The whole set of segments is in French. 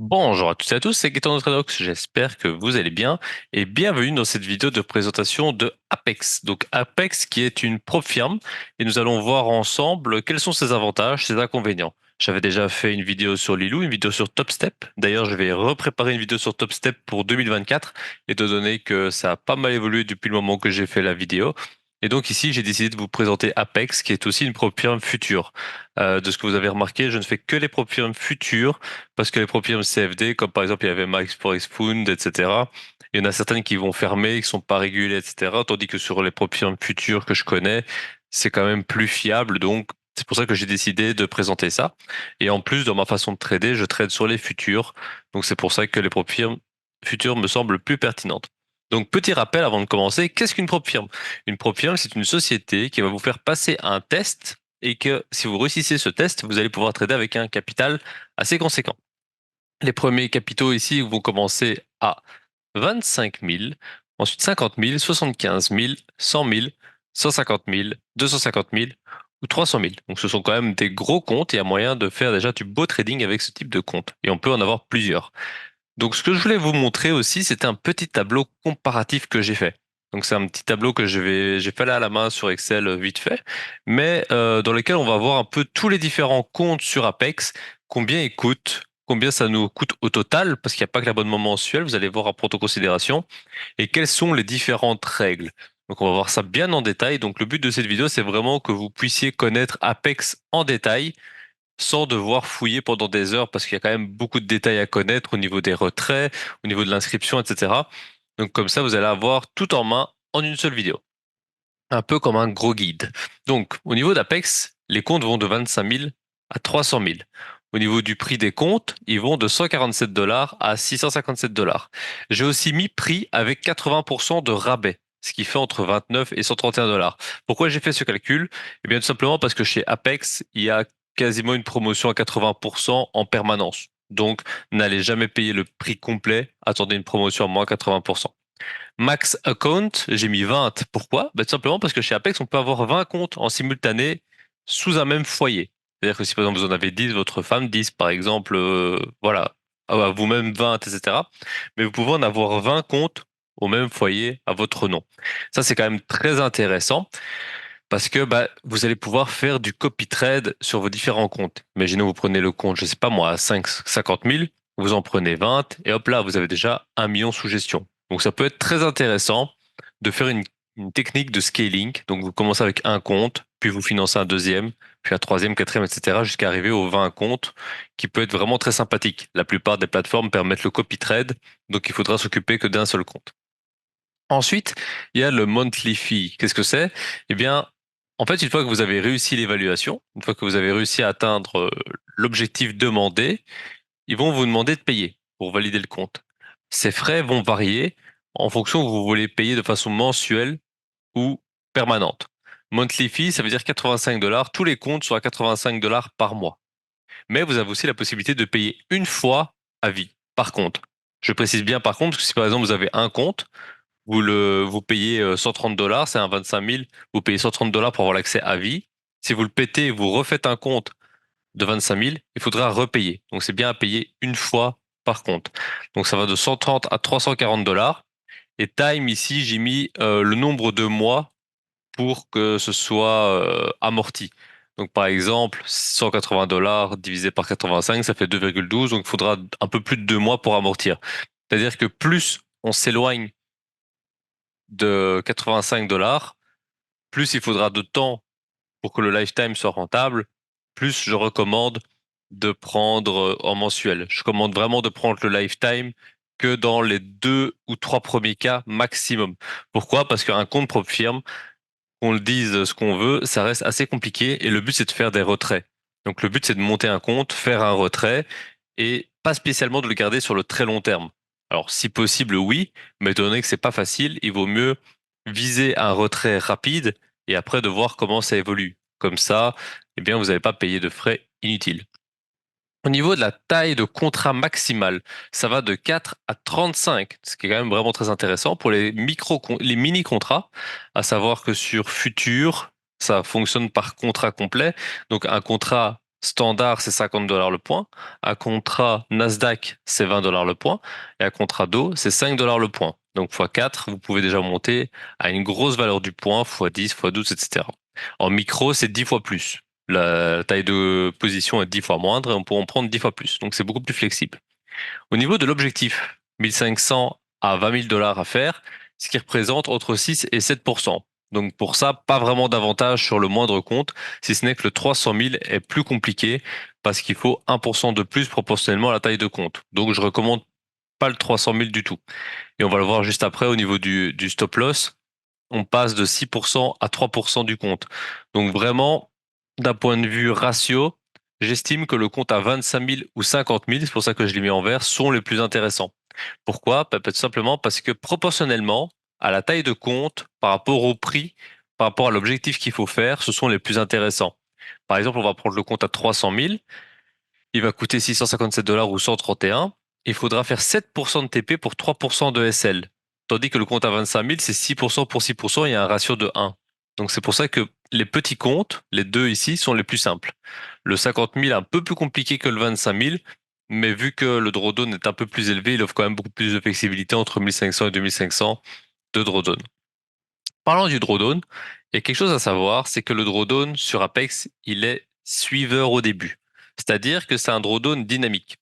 Bonjour à toutes et à tous, c'est Gaëtan Notradox, j'espère que vous allez bien et bienvenue dans cette vidéo de présentation de Apex. Donc Apex qui est une prop firme et nous allons voir ensemble quels sont ses avantages, ses inconvénients. J'avais déjà fait une vidéo sur Lilou, une vidéo sur Topstep. D'ailleurs, je vais repréparer une vidéo sur Topstep pour 2024 étant donné que ça a pas mal évolué depuis le moment que j'ai fait la vidéo. Et donc ici, j'ai décidé de vous présenter Apex qui est aussi une prop firme future. De ce que vous avez remarqué, je ne fais que les prop firmes futures parce que les programmes CFD, comme par exemple il y avait Max for Food, etc., il y en a certaines qui vont fermer, qui sont pas régulées, etc. Tandis que sur les programmes futurs que je connais, c'est quand même plus fiable. Donc c'est pour ça que j'ai décidé de présenter ça. Et en plus, dans ma façon de trader, je trade sur les futurs. Donc c'est pour ça que les programmes futurs me semblent plus pertinentes. Donc petit rappel avant de commencer, qu'est-ce qu'une prop firm? Une prop firm, c'est une société qui va vous faire passer un test et que si vous réussissez ce test, vous allez pouvoir trader avec un capital assez conséquent. Les premiers capitaux ici vont commencer à 25 000, ensuite 50 000, 75 000, 100 000, 150 000, 250 000 ou 300 000. Donc ce sont quand même des gros comptes et il y a moyen de faire déjà du beau trading avec ce type de compte. Et on peut en avoir plusieurs. Donc ce que je voulais vous montrer aussi, c'était un petit tableau comparatif que j'ai fait. Donc c'est un petit tableau que j'ai fait là à la main sur Excel vite fait, mais dans lequel on va voir un peu tous les différents comptes sur Apex, combien ils coûtent, combien ça nous coûte au total, parce qu'il n'y a pas que l'abonnement mensuel, vous allez voir à prendre en considération, et quelles sont les différentes règles. Donc on va voir ça bien en détail. Donc le but de cette vidéo, c'est vraiment que vous puissiez connaître Apex en détail sans devoir fouiller pendant des heures parce qu'il y a quand même beaucoup de détails à connaître au niveau des retraits, au niveau de l'inscription, etc. Donc comme ça, vous allez avoir tout en main en une seule vidéo. Un peu comme un gros guide. Donc au niveau d'Apex, les comptes vont de 25 000 à 300 000. Au niveau du prix des comptes, ils vont de 147 dollars à 657 dollars. J'ai aussi mis prix avec 80% de rabais, ce qui fait entre 29 et 131 dollars. Pourquoi j'ai fait ce calcul? Eh bien, tout simplement parce que chez Apex, il y a quasiment une promotion à 80% en permanence. Donc, n'allez jamais payer le prix complet, attendez une promotion à moins 80%. Max account, j'ai mis 20. Pourquoi? Tout simplement parce que chez Apex, on peut avoir 20 comptes en simultané sous un même foyer. C'est-à-dire que si par exemple vous en avez 10, votre femme 10 par exemple, voilà, à vous-même 20, etc. Mais vous pouvez en avoir 20 comptes au même foyer à votre nom. Ça, c'est quand même très intéressant parce que vous allez pouvoir faire du copy trade sur vos différents comptes. Imaginez, vous prenez le compte, je sais pas moi, à 50 000, vous en prenez 20, et hop là, vous avez déjà 1 million sous gestion. Donc ça peut être très intéressant de faire une technique de scaling. Donc vous commencez avec un compte, puis vous financez un deuxième, puis un troisième, quatrième, etc. jusqu'à arriver aux 20 comptes, qui peut être vraiment très sympathique. La plupart des plateformes permettent le copy trade, donc il faudra s'occuper que d'un seul compte. Ensuite, il y a le monthly fee. Qu'est-ce que c'est? Eh bien, en fait, une fois que vous avez réussi l'évaluation, une fois que vous avez réussi à atteindre l'objectif demandé, ils vont vous demander de payer pour valider le compte. Ces frais vont varier en fonction que vous voulez payer de façon mensuelle ou permanente. Monthly fee, ça veut dire 85 dollars. Tous les comptes sont à 85 dollars par mois. Mais vous avez aussi la possibilité de payer une fois à vie. Par contre, je précise bien par contre, parce que si par exemple vous avez un compte, vous payez 130 dollars, c'est un 25 000, vous payez 130 dollars pour avoir l'accès à vie. Si vous le pétez et vous refaites un compte de 25 000, il faudra repayer. Donc c'est bien à payer une fois par compte. Donc ça va de 130 à 340 dollars. Et time ici, j'ai mis le nombre de mois pour que ce soit amorti. Donc par exemple, 180 dollars divisé par 85, ça fait 2,12. Donc il faudra un peu plus de 2 mois pour amortir. C'est-à-dire que plus on s'éloigne de 85 dollars, plus il faudra de temps pour que le lifetime soit rentable, plus je recommande de prendre en mensuel. Je recommande vraiment de prendre le lifetime que dans les 2 ou 3 premiers cas maximum. Pourquoi? Parce qu'un compte propre firme, qu'on le dise ce qu'on veut, ça reste assez compliqué et le but c'est de faire des retraits. Donc le but c'est de monter un compte, faire un retrait et pas spécialement de le garder sur le très long terme. Alors si possible oui, mais étant donné que c'est pas facile, il vaut mieux viser un retrait rapide et après de voir comment ça évolue. Comme ça, eh bien vous n'allez pas payer de frais inutiles. Au niveau de la taille de contrat maximale, ça va de 4 à 35, ce qui est quand même vraiment très intéressant pour les mini-contrats, à savoir que sur Futur, ça fonctionne par contrat complet. Donc un contrat standard, c'est 50 dollars le point. Un contrat Nasdaq, c'est 20 dollars le point. Et un contrat d'eau, c'est 5 dollars le point. Donc, fois 4, vous pouvez déjà monter à une grosse valeur du point, fois 10, fois 12, etc. En micro, c'est 10 fois plus. La taille de position est 10 fois moindre et on peut en prendre 10 fois plus. Donc, c'est beaucoup plus flexible. Au niveau de l'objectif, 1500 à 20 000 dollars à faire, ce qui représente entre 6 et 7%. Donc pour ça, pas vraiment d'avantage sur le moindre compte, si ce n'est que le 300 000 est plus compliqué parce qu'il faut 1% de plus proportionnellement à la taille de compte. Donc je recommande pas le 300 000 du tout. Et on va le voir juste après au niveau du stop loss, on passe de 6% à 3% du compte. Donc vraiment, d'un point de vue ratio, j'estime que le compte à 25 000 ou 50 000, c'est pour ça que je l'ai mis en vert, sont les plus intéressants. Pourquoi? Tout simplement parce que proportionnellement à la taille de compte, par rapport au prix, par rapport à l'objectif qu'il faut faire, ce sont les plus intéressants. Par exemple, on va prendre le compte à 300 000, il va coûter 657 dollars ou 131. Il faudra faire 7% de TP pour 3% de SL. Tandis que le compte à 25 000, c'est 6% pour 6%, il y a un ratio de 1. Donc c'est pour ça que les petits comptes, les deux ici, sont les plus simples. Le 50 000 est un peu plus compliqué que le 25 000, mais vu que le drawdown est un peu plus élevé, il offre quand même beaucoup plus de flexibilité entre 1500 et 2500 de drawdown. Parlant du drawdown, il y a quelque chose à savoir, c'est que le drawdown sur Apex, il est suiveur au début. C'est-à-dire que c'est un drawdown dynamique.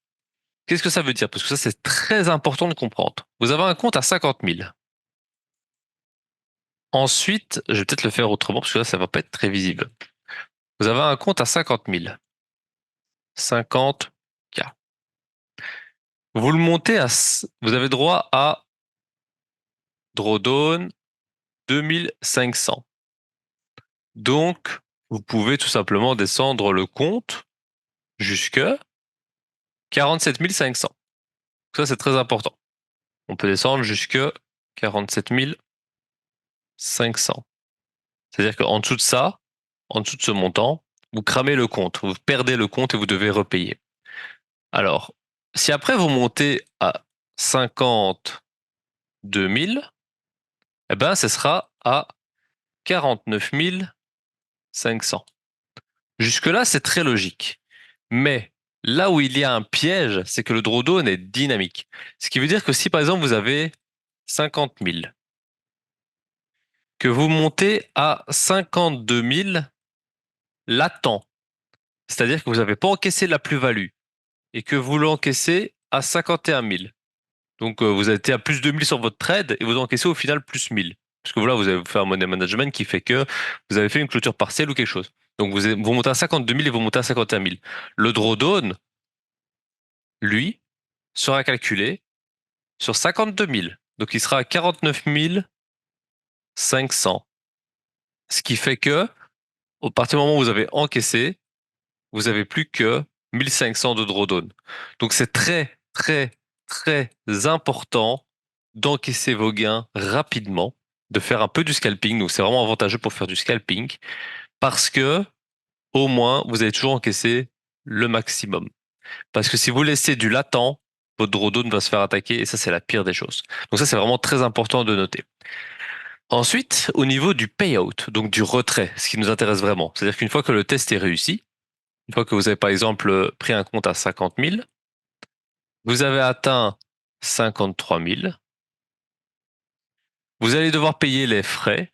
Qu'est-ce que ça veut dire? Parce que ça, c'est très important de comprendre. Vous avez un compte à 50 000. Ensuite, je vais peut-être le faire autrement parce que là, ça va pas être très visible. Vous avez un compte à 50 000. 50K. Vous le montez vous avez droit à drawdown 2500. Donc, vous pouvez tout simplement descendre le compte jusque 47 500. Ça, c'est très important. On peut descendre jusque 47 500. C'est-à-dire qu'en dessous de ça, en dessous de ce montant, vous cramez le compte, vous perdez le compte et vous devez repayer. Alors, si après vous montez à 52 000, eh ben, ce sera à 49 500. Jusque-là, c'est très logique. Mais là où il y a un piège, c'est que le drawdown est dynamique. Ce qui veut dire que si par exemple vous avez 50 000, que vous montez à 52 000 latent, c'est-à-dire que vous n'avez pas encaissé la plus-value et que vous l'encaissez à 51 000. Donc vous avez été à plus 2 000 sur votre trade et vous encaissez au final plus 1 000. Parce que voilà, vous avez fait un money management qui fait que vous avez fait une clôture partielle ou quelque chose. Donc vous montez à 52 000 et vous montez à 51 000. Le drawdown, lui, sera calculé sur 52 000. Donc il sera à 49 500. Ce qui fait que, au partir du moment où vous avez encaissé, vous avez plus que 1500 de drawdown. Donc c'est très, très, très important d'encaisser vos gains rapidement, de faire un peu du scalping. Donc c'est vraiment avantageux pour faire du scalping parce que au moins vous allez toujours encaisser le maximum. Parce que si vous laissez du latent, votre drawdown va se faire attaquer et ça c'est la pire des choses. Donc ça c'est vraiment très important de noter. Ensuite, au niveau du payout, donc du retrait, ce qui nous intéresse vraiment, c'est-à-dire qu'une fois que le test est réussi, une fois que vous avez par exemple pris un compte à 50 000, vous avez atteint 53 000, vous allez devoir payer les frais.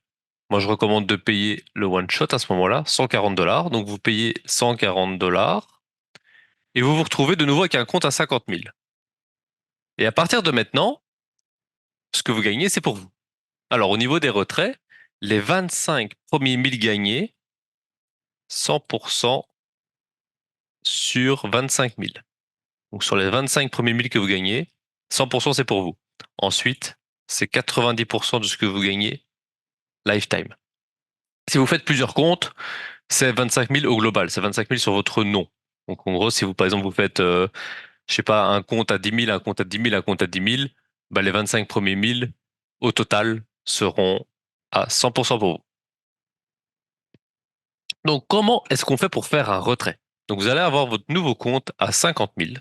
Moi, je recommande de payer le one shot à ce moment-là, 140 dollars. Donc, vous payez 140 dollars et vous vous retrouvez de nouveau avec un compte à 50 000. Et à partir de maintenant, ce que vous gagnez, c'est pour vous. Alors, au niveau des retraits, les 25 premiers 1000 gagnés, 100% sur 25 000. Donc sur les 25 premiers 1000 que vous gagnez, 100% c'est pour vous. Ensuite, c'est 90% de ce que vous gagnez lifetime. Si vous faites plusieurs comptes, c'est 25 000 au global, c'est 25 000 sur votre nom. Donc en gros, si vous par exemple vous faites, je sais pas, un compte à 10 000, un compte à 10 000, un compte à 10 000, bah, les 25 premiers 1000 au total seront à 100% pour vous. Donc comment est-ce qu'on fait pour faire un retrait? Donc vous allez avoir votre nouveau compte à 50 000.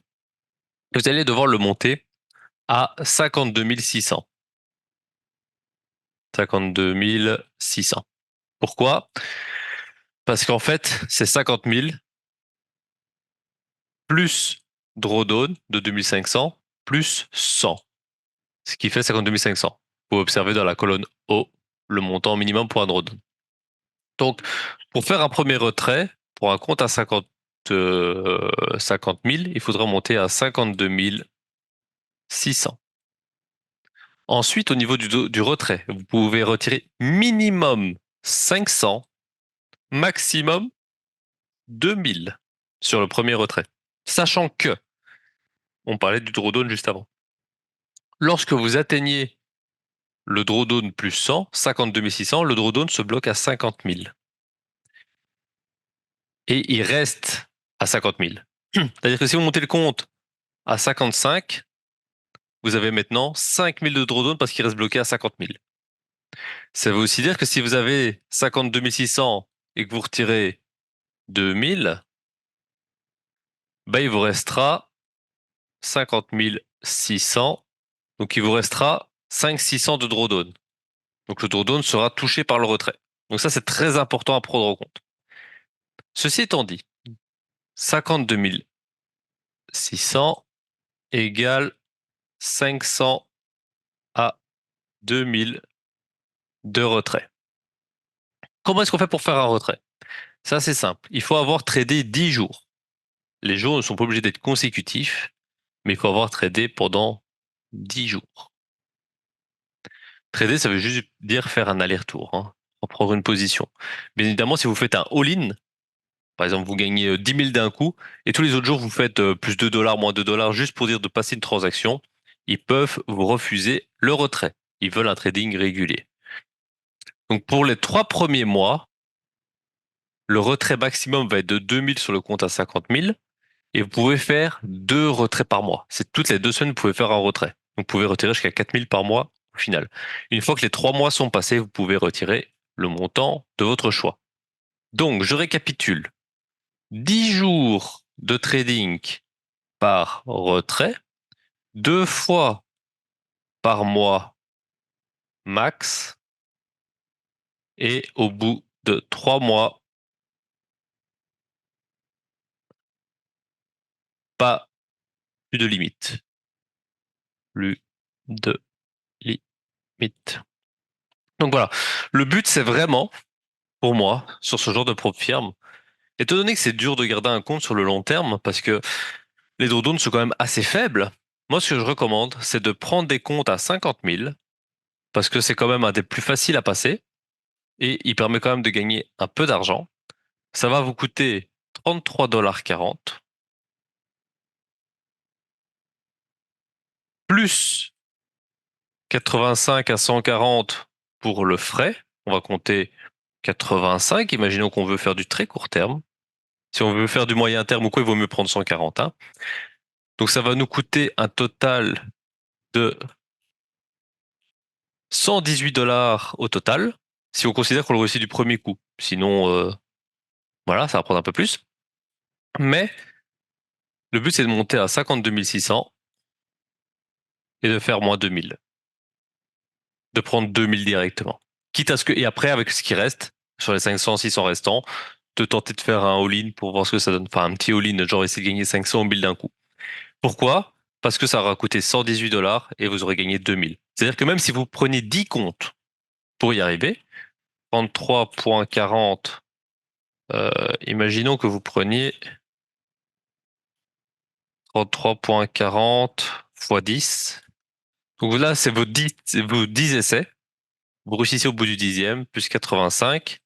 Vous allez devoir le monter à 52 600. 52 600. Pourquoi? Parce qu'en fait, c'est 50 000 plus drawdown de 2500 plus 100, ce qui fait 52 500. Vous pouvez observer dans la colonne O le montant minimum pour un drawdown. Donc, pour faire un premier retrait, pour un compte à 50 000, il faudra monter à 52 600. Ensuite, au niveau du retrait, vous pouvez retirer minimum 500, maximum 2000 sur le premier retrait. Sachant que, on parlait du drawdown juste avant, lorsque vous atteignez le drawdown plus 100, 52 600, le drawdown se bloque à 50 000. Et il reste à 50 000. C'est-à-dire que si vous montez le compte à 55, vous avez maintenant 5 000 de drawdown parce qu'il reste bloqué à 50 000. Ça veut aussi dire que si vous avez 52 600 et que vous retirez 2000, bah, il vous restera 50 600. Donc, il vous restera 5 600 de drawdown. Donc, le drawdown sera touché par le retrait. Donc, ça, c'est très important à prendre en compte. Ceci étant dit, 52 600 égale 500 à 2000 de retrait. Comment est-ce qu'on fait pour faire un retrait? C'est assez simple. Il faut avoir tradé 10 jours. Les jours ne sont pas obligés d'être consécutifs, mais il faut avoir tradé pendant 10 jours. Trader, ça veut juste dire faire un aller-retour, hein, en prendre une position. Bien évidemment, si vous faites un all-in, par exemple, vous gagnez 10 000 d'un coup, et tous les autres jours, vous faites plus 2 dollars, moins 2 dollars, juste pour dire de passer une transaction, ils peuvent vous refuser le retrait. Ils veulent un trading régulier. Donc, pour les 3 premiers mois, le retrait maximum va être de 2000 sur le compte à 50 000, et vous pouvez faire 2 retraits par mois. C'est toutes les 2 semaines, vous pouvez faire un retrait. Donc, vous pouvez retirer jusqu'à 4 000 par mois au final. Une fois que les 3 mois sont passés, vous pouvez retirer le montant de votre choix. Donc, je récapitule. 10 jours de trading par retrait, 2 fois par mois max, et au bout de 3 mois, pas plus de limite. Plus de limite. Donc voilà, le but c'est vraiment, pour moi, sur ce genre de prop firme, étant donné que c'est dur de garder un compte sur le long terme, parce que les drawdowns sont quand même assez faibles, moi ce que je recommande, c'est de prendre des comptes à 50 000, parce que c'est quand même un des plus faciles à passer, et il permet quand même de gagner un peu d'argent. Ça va vous coûter 33,40 $, plus 85 à 140 pour le frais. On va compter 85. Imaginons qu'on veut faire du très court terme. Si on veut faire du moyen terme ou quoi, il vaut mieux prendre 140, hein. Donc ça va nous coûter un total de 118 dollars au total, si on considère qu'on le réussit du premier coup. Sinon, voilà, ça va prendre un peu plus. Mais le but, c'est de monter à 52 600 et de faire moins 2000. De prendre 2000 directement. Quitte à ce que, et après, avec ce qui reste, sur les 500, 600 restants, de tenter de faire un all-in pour voir ce que ça donne. Enfin, un petit all-in, genre essayer de gagner 500 ou 1000 d'un coup. Pourquoi? Parce que ça aura coûté 118 dollars et vous aurez gagné 2000. C'est-à-dire que même si vous prenez 10 comptes pour y arriver, 33,40, imaginons que vous preniez 33,40 fois 10. Donc là, c'est vos 10 essais. Vous réussissez au bout du dixième, plus 85.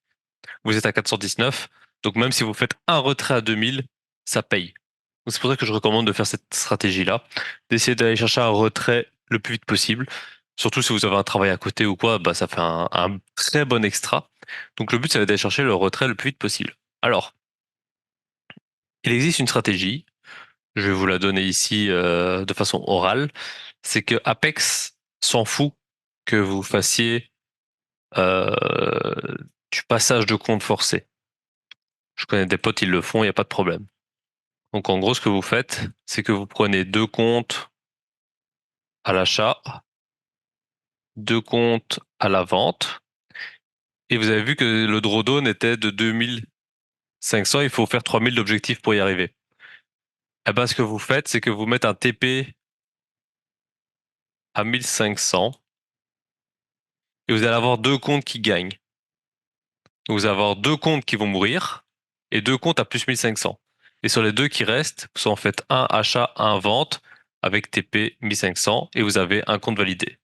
Vous êtes à 419. Donc même si vous faites un retrait à 2000, ça paye. Donc c'est pour ça que je recommande de faire cette stratégie-là, d'essayer d'aller chercher un retrait le plus vite possible. Surtout si vous avez un travail à côté ou quoi, bah ça fait un très bon extra. Donc le but, ça va être d'aller chercher le retrait le plus vite possible. Alors, il existe une stratégie, je vais vous la donner ici de façon orale, c'est que Apex s'en fout que vous fassiez euh, du passage de compte forcé. Je connais des potes, ils le font, il n'y a pas de problème. Donc en gros, ce que vous faites, c'est que vous prenez 2 comptes à l'achat, 2 comptes à la vente, et vous avez vu que le drawdown était de 2500, il faut faire 3000 d'objectifs pour y arriver. Eh ben, ce que vous faites, c'est que vous mettez un TP à 1500 et vous allez avoir deux comptes qui gagnent. Vous allez avoir deux comptes qui vont mourir et deux comptes à plus 1500. Et sur les deux qui restent, vous en faites un achat, un vente avec TP 1500 et vous avez un compte validé.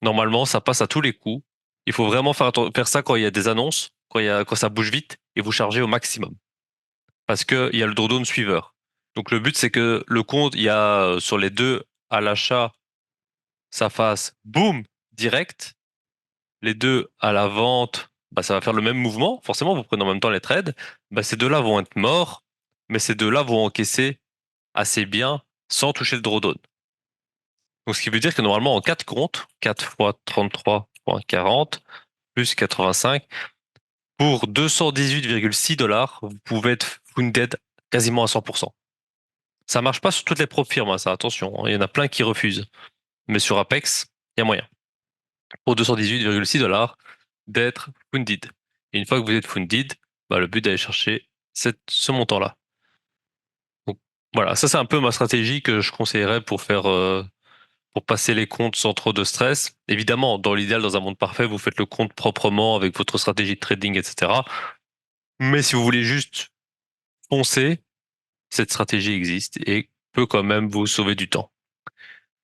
Normalement, ça passe à tous les coups. Il faut vraiment faire ça quand il y a des annonces, quand ça bouge vite et vous chargez au maximum. Parce que il y a le drawdown suiveur. Donc le but, c'est que le compte, il y a sur les deux à l'achat, ça fasse boum direct. Les deux à la vente, bah, ça va faire le même mouvement. Forcément, vous prenez en même temps les trades. Bah, ces deux-là vont être morts, mais ces deux-là vont encaisser assez bien sans toucher le drawdown. Donc, ce qui veut dire que normalement, en 4 comptes, 4 fois 33 fois 40, plus 85, pour 218,6 $, vous pouvez être funded quasiment à 100%. Ça marche pas sur toutes les prop firmes, hein, ça, attention, hein. Il y en a plein qui refusent. Mais sur Apex, il y a moyen. Pour 218,6 $ d'être funded. Et une fois que vous êtes funded, bah, le but d'aller chercher ce montant-là. Donc voilà, ça c'est un peu ma stratégie que je conseillerais pour passer les comptes sans trop de stress. Évidemment, dans l'idéal, dans un monde parfait, vous faites le compte proprement avec votre stratégie de trading, etc. Mais si vous voulez juste foncer, cette stratégie existe et peut quand même vous sauver du temps.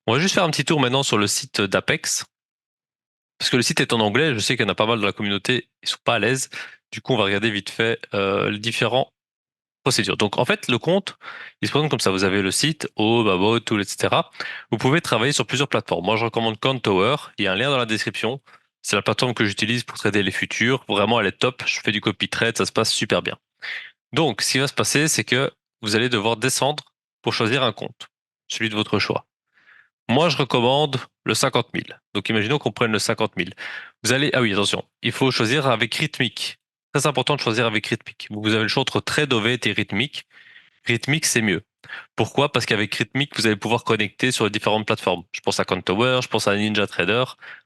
On va juste faire un petit tour maintenant sur le site d'Apex. Parce que le site est en anglais, je sais qu'il y en a pas mal dans la communauté, ils sont pas à l'aise. Du coup, on va regarder vite fait les différents procédures. Donc, en fait, le compte, il se présente comme ça. Vous avez le site, Babo, Tool, etc. Vous pouvez travailler sur plusieurs plateformes. Moi, je recommande Count Tower. Il y a un lien dans la description. C'est la plateforme que j'utilise pour trader les futurs. Vraiment, elle est top. Je fais du copy trade, ça se passe super bien. Donc, ce qui va se passer, c'est que vous allez devoir descendre pour choisir un compte, celui de votre choix. Moi, je recommande le 50 000. Donc, imaginons qu'on prenne le 50 000. Vous allez, ah oui, attention, il faut choisir avec rythmique. Très important de choisir avec rythmique. Vous avez le choix entre trade ovate et rythmique. Rythmique, c'est mieux. Pourquoi? Parce qu'avec rythmique, vous allez pouvoir connecter sur les différentes plateformes. Je pense à Countower, je pense à Ninja Trader.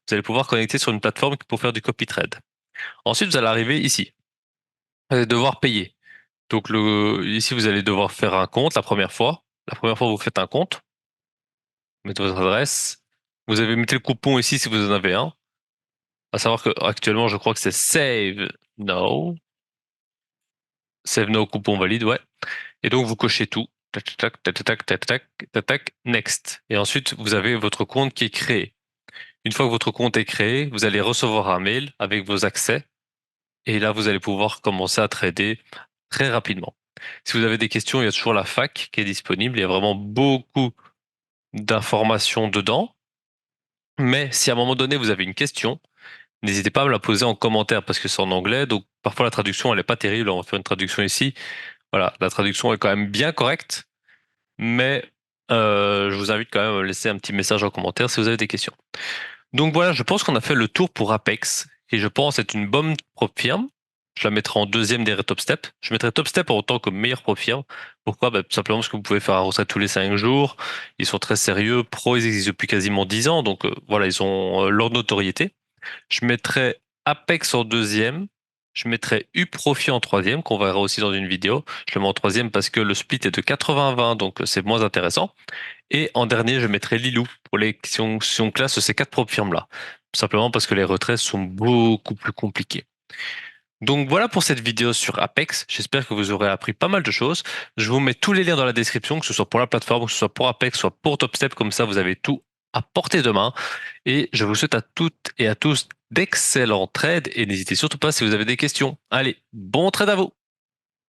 Vous allez pouvoir connecter sur une plateforme pour faire du copy trade. Ensuite, vous allez arriver ici. Vous allez devoir payer. Donc, ici, vous allez devoir faire un compte la première fois. La première fois, vous faites un compte. Mettez votre adresse. Vous avez mettez le coupon ici si vous en avez un. À savoir que actuellement, je crois que c'est Save No. Save No coupon valide, ouais. Et donc vous cochez tout. Tac, tac, tac, tac, tac, tac, tac, tac, next. Et ensuite, vous avez votre compte qui est créé. Une fois que votre compte est créé, vous allez recevoir un mail avec vos accès. Et là, vous allez pouvoir commencer à trader très rapidement. Si vous avez des questions, il y a toujours la fac qui est disponible. Il y a vraiment beaucoup d'informations dedans. Mais si à un moment donné, vous avez une question, n'hésitez pas à me la poser en commentaire parce que c'est en anglais, donc parfois la traduction elle est pas terrible. On va faire une traduction ici. Voilà, la traduction est quand même bien correcte, mais je vous invite quand même à me laisser un petit message en commentaire si vous avez des questions. Donc voilà, je pense qu'on a fait le tour pour Apex, et je pense être une bonne prop firme. Je la mettrai en deuxième derrière Top Step. Je mettrai Top Step en tant que meilleure prop firme. Pourquoi? Bah, tout simplement parce que vous pouvez faire un reset tous les 5 jours. Ils sont très sérieux. Pro, ils existent depuis quasiment 10 ans, donc voilà, ils ont leur notoriété. Je mettrais Apex en deuxième. Je mettrais UProfit en troisième, qu'on verra aussi dans une vidéo. Je le mets en troisième parce que le split est de 80-20, donc c'est moins intéressant. Et en dernier, je mettrais Lilou pour les si on classe ces quatre propres firmes-là. Tout simplement parce que les retraits sont beaucoup plus compliqués. Donc voilà pour cette vidéo sur Apex. J'espère que vous aurez appris pas mal de choses. Je vous mets tous les liens dans la description, que ce soit pour la plateforme, que ce soit pour Apex, soit pour TopStep. Comme ça, vous avez tout à portée de main. Et je vous souhaite à toutes et à tous d'excellents trades. Et n'hésitez surtout pas si vous avez des questions. Allez, bon trade à vous!